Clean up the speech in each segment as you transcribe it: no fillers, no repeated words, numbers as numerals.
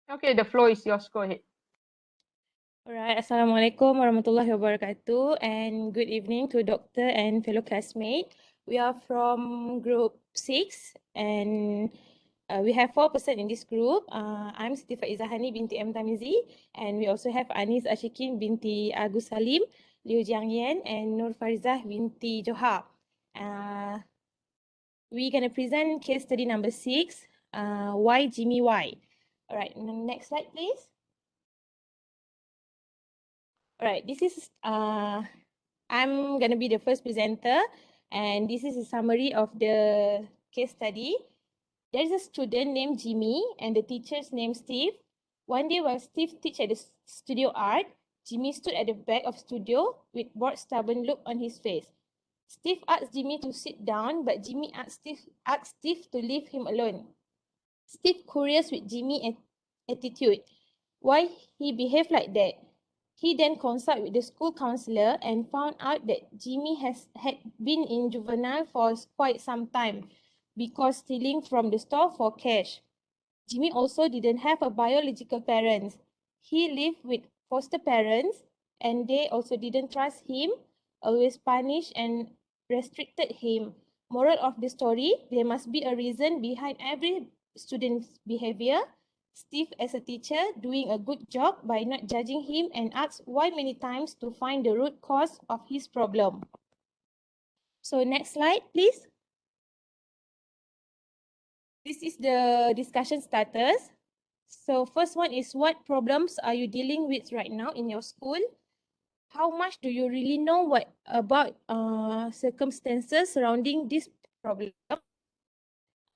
Okay, the floor is yours. Go ahead. Alright, Assalamualaikum warahmatullahi wabarakatuh, and good evening to Doctor and fellow classmates. We are from group 6, and we have 4% in this group. I'm Siti Faizahani binti M. Tamizi, and we also have Anis Ashikin binti Agus Salim, Liu Jiangyan, and Nur Farizah binti Johar. We're going to present case study number 6, Why Jimmy Why? Alright, next slide please. Alright, this is I'm gonna be the first presenter, and this is a summary of the case study. There is a student named Jimmy and the teacher's name Steve. One day while Steve teach at the studio art, Jimmy stood at the back of studio with bored, stubborn look on his face. Steve asked Jimmy to sit down, but Jimmy asked Steve to leave him alone. Steve curious with Jimmy's attitude, why he behaved like that. He then consulted with the school counselor and found out that Jimmy had been in juvenile for quite some time because stealing from the store for cash. Jimmy also didn't have a biological parents. He lived with foster parents and they also didn't trust him, always punished and restricted him. Moral of the story, there must be a reason behind every student's behavior. Steve, as a teacher, doing a good job by not judging him and asks why many times to find the root cause of his problem. So next slide, please. This is the discussion starters. So first one is, what problems are you dealing with right now in your school? How much do you really know about circumstances surrounding this problem?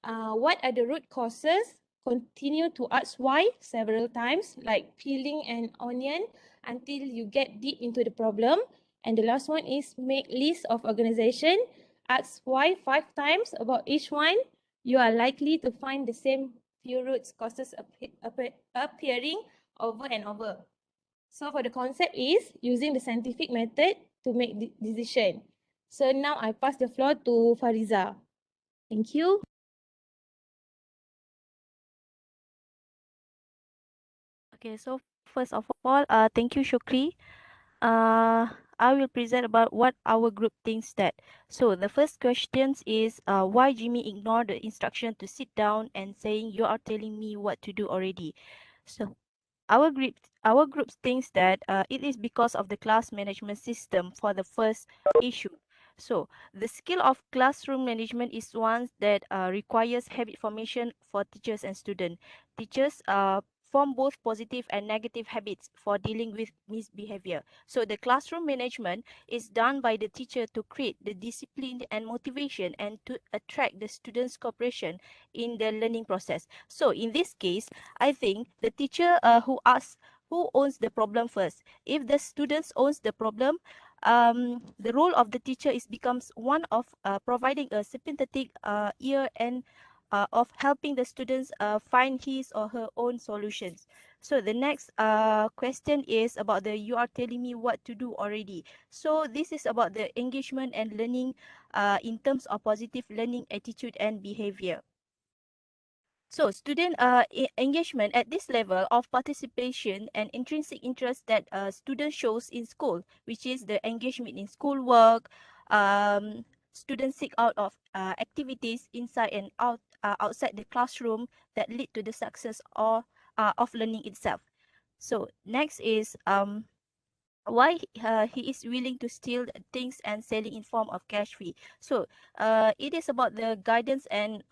What are the root causes? Continue to ask why several times, like peeling an onion until you get deep into the problem. And the last one is make list of organization. Ask why 5 times about each one. You are likely to find the same few root causes appearing over and over. So for the concept is using the scientific method to make the decision. So now I pass the floor to Fariza. Thank you. Okay, so first of all, thank you, Shukri. I will present about what our group thinks that. So the first question is, why Jimmy ignored the instruction to sit down and saying you are telling me what to do already. So our group thinks that it is because of the class management system for the first issue. So the skill of classroom management is one that requires habit formation for teachers and students. Teachers form both positive and negative habits for dealing with misbehavior. So the classroom management is done by the teacher to create the discipline and motivation and to attract the students' cooperation in the learning process. So in this case, I think the teacher who asks who owns the problem first. If the students owns the problem, the role of the teacher is becomes one of providing a sympathetic ear and of helping the students find his or her own solutions. So the next question is about the you are telling me what to do already. So this is about the engagement and learning in terms of positive learning attitude and behavior. So student engagement at this level of participation and intrinsic interest that student shows in school, which is the engagement in schoolwork, students seek out of activities inside and outside the classroom that lead to the success or of learning itself. So next is why he is willing to steal things and selling in form of cash fee. So it is about the guidance and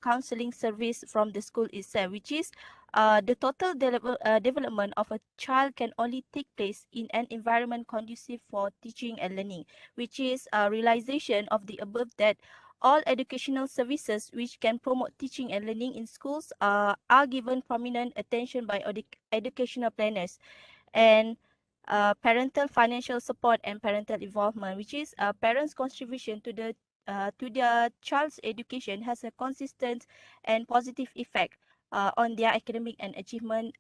counseling service from the school itself, which is the total development of a child can only take place in an environment conducive for teaching and learning, which is a realization of the above that all educational services which can promote teaching and learning in schools are given prominent attention by educational planners. And parental financial support and parental involvement, which is parents' contribution to their child's education, has a consistent and positive effect on their academic and achievement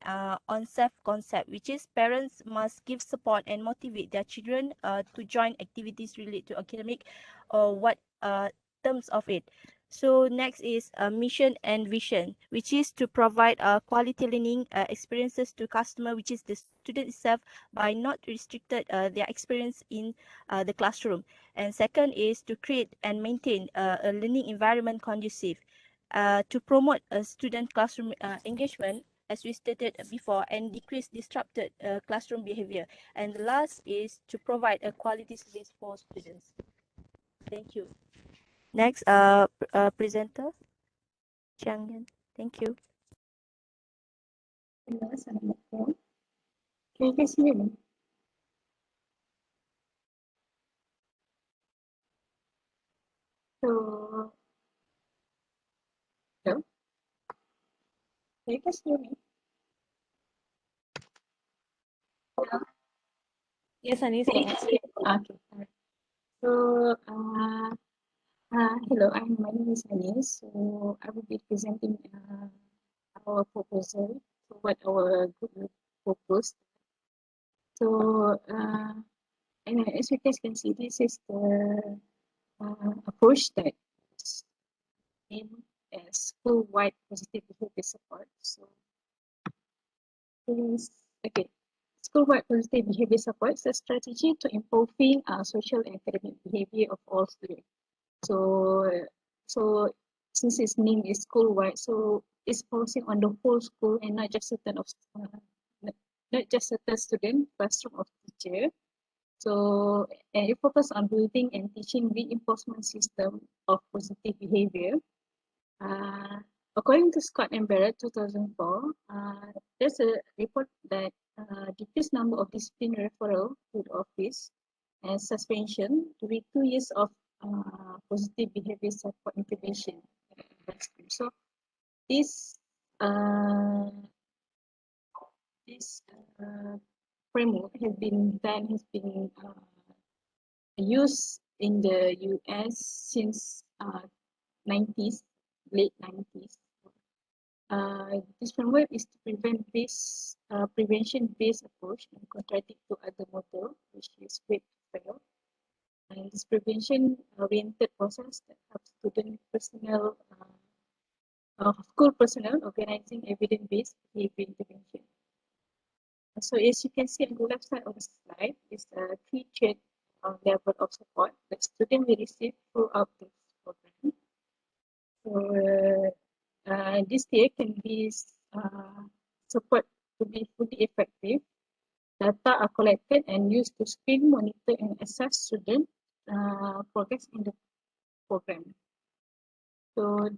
on self-concept, which is parents must give support and motivate their children to join activities related to academic or what terms of it. So next is mission and vision, which is to provide quality learning experiences to customer, which is the student itself, by not restricted their experience in the classroom. And second is to create and maintain a learning environment conducive to promote a student classroom engagement, as we stated before, and decrease disrupted classroom behavior. And the last is to provide a quality service for students. Thank you. Next, presenter, Chiang. Thank you. Hello, Assalamualaikum. Can you guys hear me? So, hello? Can you guys hear me? Hello? Yes, Anis. Okay. Alright. So, hello, my name is Anis. So, I will be presenting our proposal, so what our group will propose. So, and as you guys can see, this is the approach that is named as school-wide positive behavior support. So, okay. School-wide positive behavior support is a strategy to improving social and academic behavior of all students. So since its name is school-wide, so it's focusing on the whole school and not just certain student, classroom of teacher. So and it focus on building and teaching reinforcement system of positive behavior. According to Scott and Barrett, 2004, there's a report that decreased number of discipline referral to the office and suspension during 2 years of positive behavior support intervention. So this uh, this framework has been used in the US since 90s, late 90s. This framework is to prevent this prevention-based approach and contradict to other model, which is wait to fail. And this prevention-oriented process that helps student personnel, school personnel organizing evidence-based behavior intervention. So as you can see on the left side of the slide is a three-tiered level of support that student will receive throughout this program. So this tier can be support to be fully effective. Data are collected and used to screen, monitor, and assess student progress in the program. So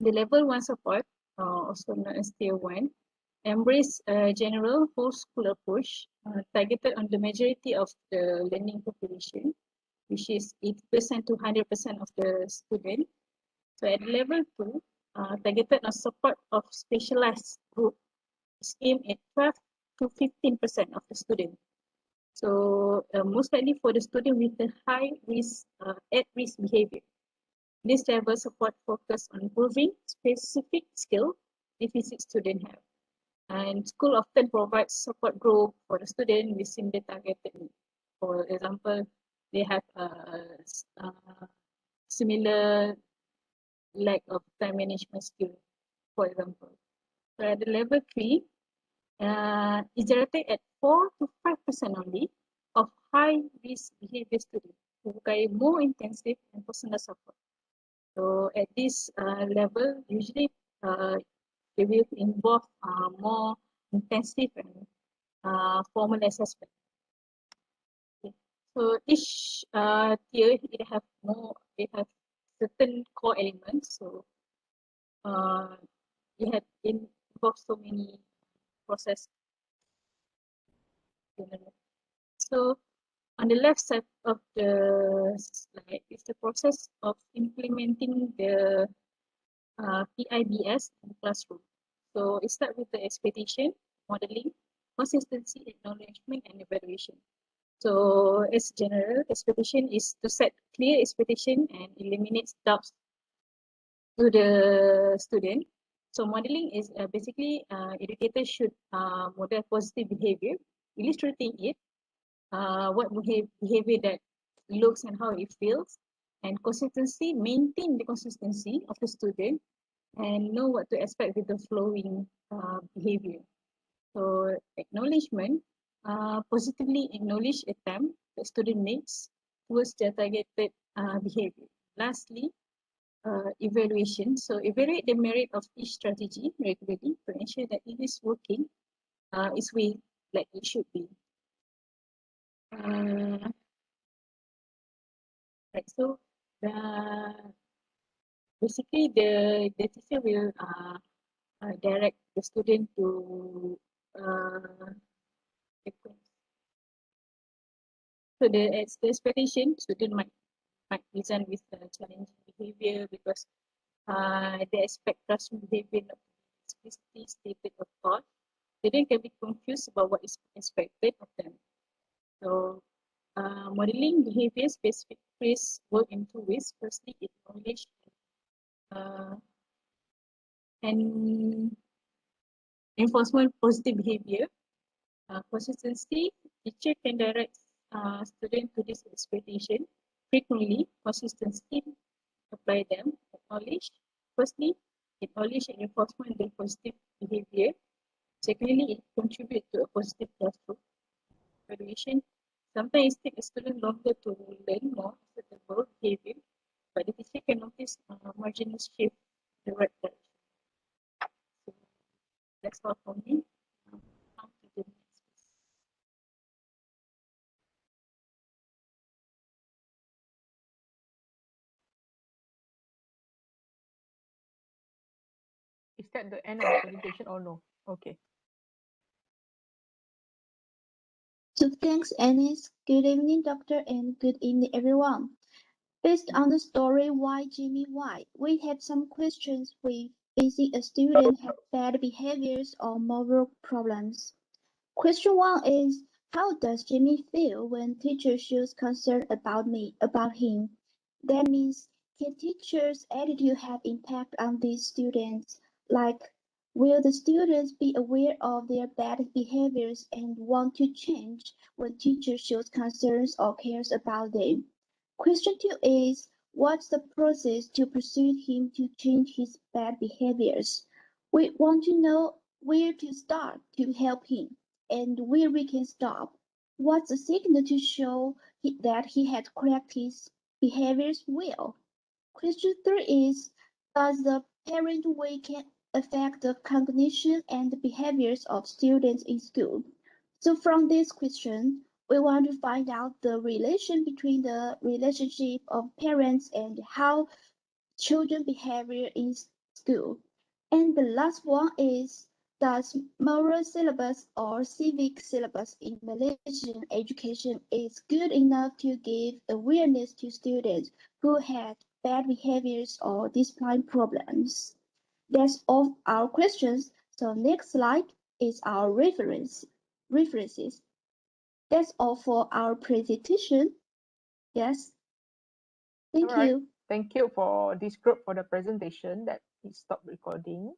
the level 1 support, also known as tier 1, embrace a general whole school approach targeted on the majority of the learning population, which is 80% to 100% of the student. So at level 2, targeted on support of specialized group is aimed at 12 to 15% of the student. So most likely for the student with the high risk, at-risk behavior. This level support focus on improving specific skill deficit student have. And school often provides support group for the student with similar targeted need. For example, they have a similar lack of time management skill, for example. So at the level 3, is directed at 4 to 5% only of high risk behavior students who require more intensive and personal support. So at this level, usually they will involve more intensive and formal assessment. Okay. So each tier it have certain core elements. So it involves so many process. So on the left side of the slide is the process of implementing the PIBS in the classroom. So it starts with the expectation, modeling, consistency, acknowledgement, and evaluation. So as general, expectation is to set clear expectation and eliminate doubts to the student. So modeling is basically educators should model positive behavior, illustrating it, what behavior that looks and how it feels, And consistency, maintain the consistency of the student and know what to expect with the flowing behavior. So acknowledgement, positively acknowledge attempt the student makes towards their targeted behavior. Lastly, evaluation. So evaluate the merit of each strategy regularly to ensure that it is working its way like it should be. Right, so basically the teacher will direct the student to sequence. So the expectation student might present with challenging behavior because they expect classroom behavior not to be explicitly stated or taught. They then can be confused about what is expected of them. So modeling behavior specific phrase work in two ways. Firstly, acknowledge and enforcement positive behavior. Consistency, teacher can direct student to this expectation frequently. Consistency, apply them. Acknowledge. Firstly, acknowledge and enforcement the positive behavior. Secondly, it contribute to a positive classroom. Evaluation. Sometimes it takes a student longer to learn more acceptable behavior, but the teacher can notice marginal shift in the right direction. So that's all for me. On to the next piece. Is that the end of the presentation or no? Okay. So thanks, Anis. Good evening, doctor, and good evening, everyone. Based on the story Why Jimmy Why, we have some questions with facing a student have bad behaviors or moral problems. Question 1 is, how does Jimmy feel when teacher shows concern about him? That means, can teacher's attitude have impact on these students? Like, will the students be aware of their bad behaviors and want to change when teacher shows concerns or cares about them? Question 2 is, what's the process to persuade him to change his bad behaviors? We want to know where to start to help him and where we can stop. What's a signal to show that he had corrected his behaviors well? Question 3 is, does the parent way can affect the cognition and the behaviors of students in school? So from this question, we want to find out the relation between the relationship of parents and how children behavior in school. And the last one is, does moral syllabus or civic syllabus in Malaysian education is good enough to give awareness to students who had bad behaviors or discipline problems? That's all our questions. So next slide is our references. That's all for our presentation. Yes. Thank All right. you. Thank you for this group for the presentation that is stop recording.